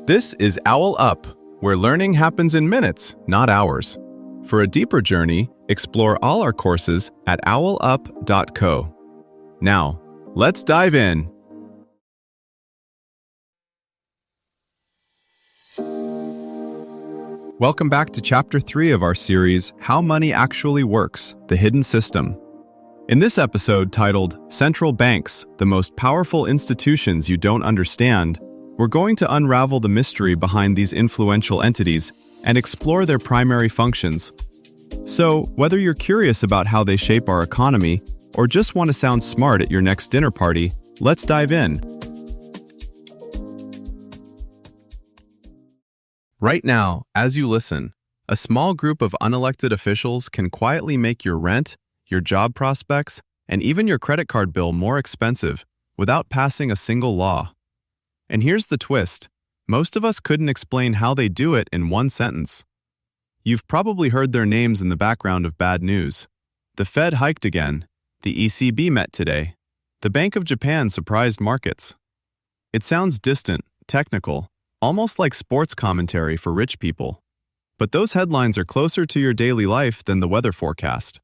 This is OwlUp, where learning happens in minutes, not hours. For a deeper journey, explore all our courses at owlup.co. Now, let's dive in. Welcome back to Chapter 3 of our series, How Money Actually Works, The Hidden System. In this episode titled, Central Banks, the Most Powerful Institutions You Don't Understand, we're going to unravel the mystery behind these influential entities and explore their primary functions. So, whether you're curious about how they shape our economy or just want to sound smart at your next dinner party, let's dive in. Right now, as you listen, a small group of unelected officials can quietly make your rent, your job prospects, and even your credit card bill more expensive without passing a single law. And here's the twist. Most of us couldn't explain how they do it in one sentence. You've probably heard their names in the background of bad news. The Fed hiked again. The ECB met today. The Bank of Japan surprised markets. It sounds distant, technical, almost like sports commentary for rich people. But those headlines are closer to your daily life than the weather forecast.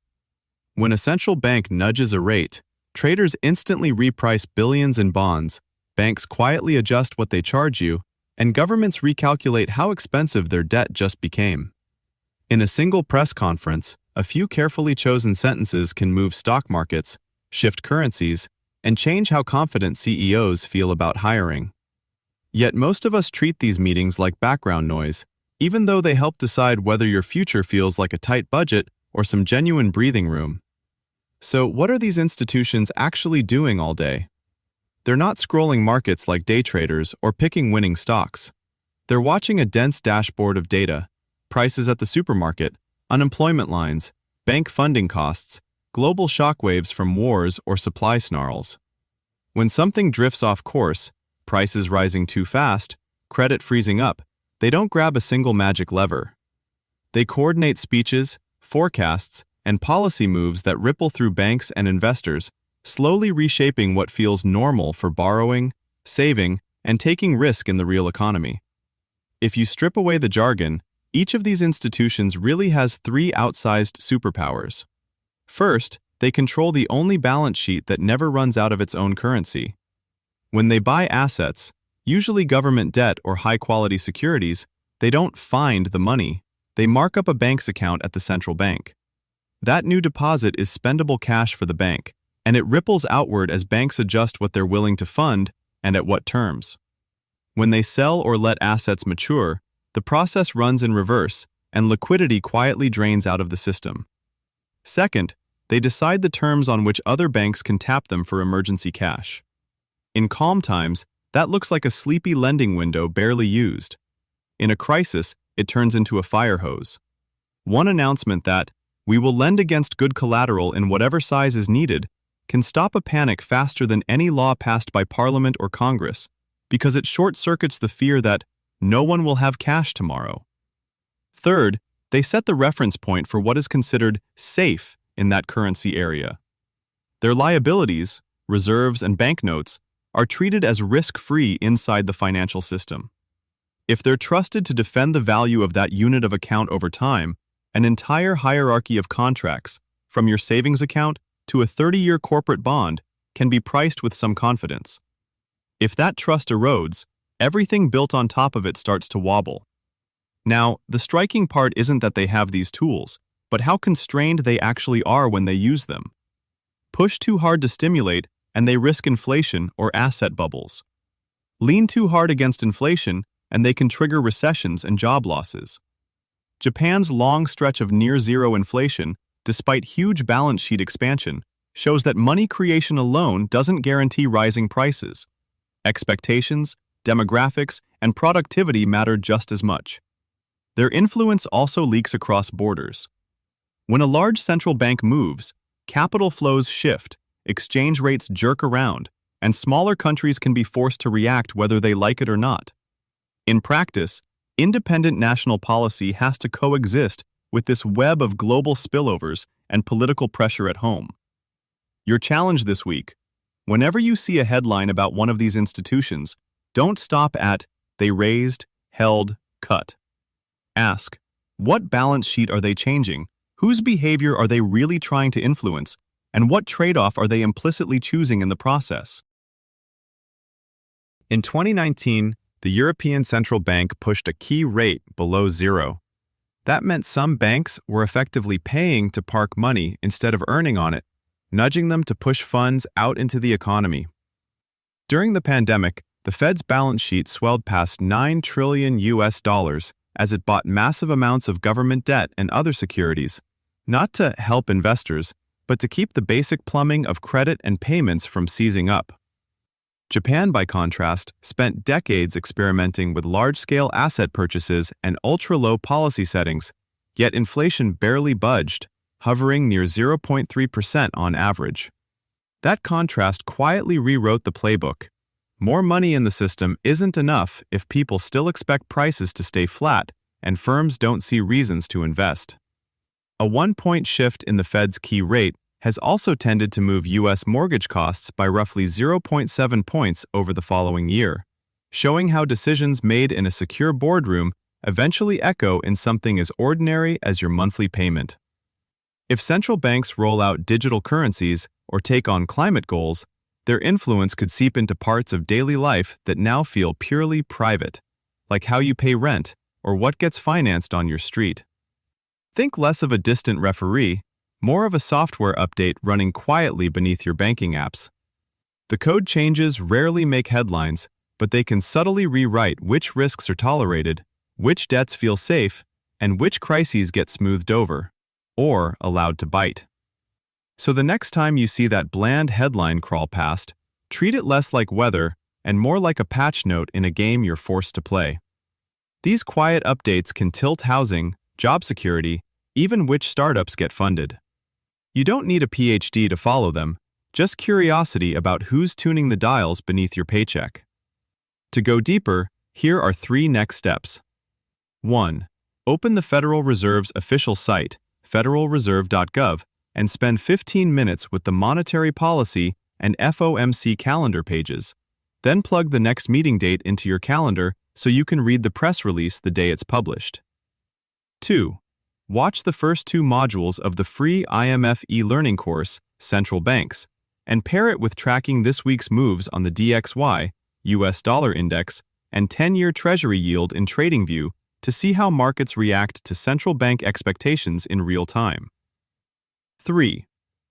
When a central bank nudges a rate, traders instantly reprice billions in bonds, banks quietly adjust what they charge you, and governments recalculate how expensive their debt just became. In a single press conference, a few carefully chosen sentences can move stock markets, shift currencies, and change how confident CEOs feel about hiring. Yet most of us treat these meetings like background noise, even though they help decide whether your future feels like a tight budget or some genuine breathing room. So, what are these institutions actually doing all day? They're not scrolling markets like day traders or picking winning stocks. They're watching a dense dashboard of data, prices at the supermarket, unemployment lines, bank funding costs, global shockwaves from wars or supply snarls. When something drifts off course, prices rising too fast, credit freezing up, they don't grab a single magic lever. They coordinate speeches, forecasts, and policy moves that ripple through banks and investors, slowly reshaping what feels normal for borrowing, saving, and taking risk in the real economy. If you strip away the jargon, each of these institutions really has three outsized superpowers. First, they control the only balance sheet that never runs out of its own currency. When they buy assets, usually government debt or high-quality securities, they don't find the money, they mark up a bank's account at the central bank. That new deposit is spendable cash for the bank, and it ripples outward as banks adjust what they're willing to fund and at what terms. When they sell or let assets mature, the process runs in reverse, and liquidity quietly drains out of the system. Second, they decide the terms on which other banks can tap them for emergency cash. In calm times, that looks like a sleepy lending window barely used. In a crisis, it turns into a fire hose. One announcement that, "We will lend against good collateral in whatever size is needed," can stop a panic faster than any law passed by Parliament or Congress, because it short-circuits the fear that no one will have cash tomorrow. Third, they set the reference point for what is considered safe in that currency area. Their liabilities, reserves, and banknotes are treated as risk-free inside the financial system. If they're trusted to defend the value of that unit of account over time, an entire hierarchy of contracts, from your savings account to a 30-year corporate bond, can be priced with some confidence. If that trust erodes, everything built on top of it starts to wobble. Now, the striking part isn't that they have these tools, but how constrained they actually are when they use them. Push too hard to stimulate, and they risk inflation or asset bubbles. Lean too hard against inflation, and they can trigger recessions and job losses. Japan's long stretch of near-zero inflation, despite huge balance sheet expansion, shows that money creation alone doesn't guarantee rising prices. Expectations, demographics, and productivity matter just as much. Their influence also leaks across borders. When a large central bank moves, capital flows shift, exchange rates jerk around, and smaller countries can be forced to react whether they like it or not. In practice, independent national policy has to coexist with this web of global spillovers and political pressure at home. Your challenge this week: whenever you see a headline about one of these institutions, don't stop at "they raised," held, cut. Ask, what balance sheet are they changing? Whose behavior are they really trying to influence? And what trade-off are they implicitly choosing in the process? In 2019, the European Central Bank pushed a key rate below zero. That meant some banks were effectively paying to park money instead of earning on it, nudging them to push funds out into the economy. During the pandemic, the Fed's balance sheet swelled past $9 trillion as it bought massive amounts of government debt and other securities, not to help investors, but to keep the basic plumbing of credit and payments from seizing up. Japan, by contrast, spent decades experimenting with large-scale asset purchases and ultra-low policy settings, yet inflation barely budged, hovering near 0.3% on average. That contrast quietly rewrote the playbook. More money in the system isn't enough if people still expect prices to stay flat and firms don't see reasons to invest. A 1-point shift in the Fed's key rate has also tended to move U.S. mortgage costs by roughly 0.7 points over the following year, showing how decisions made in a secure boardroom eventually echo in something as ordinary as your monthly payment. If central banks roll out digital currencies or take on climate goals, their influence could seep into parts of daily life that now feel purely private, like how you pay rent or what gets financed on your street. Think less of a distant referee, more of a software update running quietly beneath your banking apps. The code changes rarely make headlines, but they can subtly rewrite which risks are tolerated, which debts feel safe, and which crises get smoothed over, or allowed to bite. So the next time you see that bland headline crawl past, treat it less like weather and more like a patch note in a game you're forced to play. These quiet updates can tilt housing, job security, even which startups get funded. You don't need a PhD to follow them, just curiosity about who's tuning the dials beneath your paycheck. To go deeper, here are 3 next steps. 1. Open the Federal Reserve's official site, federalreserve.gov, and spend 15 minutes with the monetary policy and FOMC calendar pages. Then plug the next meeting date into your calendar so you can read the press release the day it's published. 2. Watch the first 2 modules of the free IMF e-learning course, Central Banks, and pair it with tracking this week's moves on the DXY, US dollar index, and 10-year Treasury yield in TradingView to see how markets react to central bank expectations in real time. 3.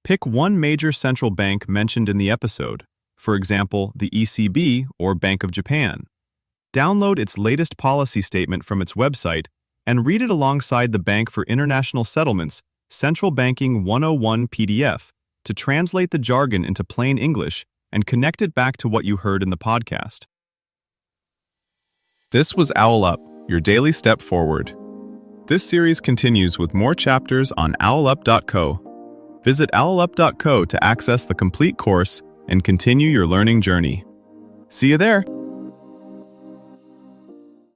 Pick one major central bank mentioned in the episode, for example, the ECB or Bank of Japan. Download its latest policy statement from its website and read it alongside the Bank for International Settlements Central Banking 101 PDF to translate the jargon into plain English and connect it back to what you heard in the podcast. This was OwlUp, your daily step forward. This series continues with more chapters on OwlUp.co. Visit OwlUp.co to access the complete course and continue your learning journey. See you there!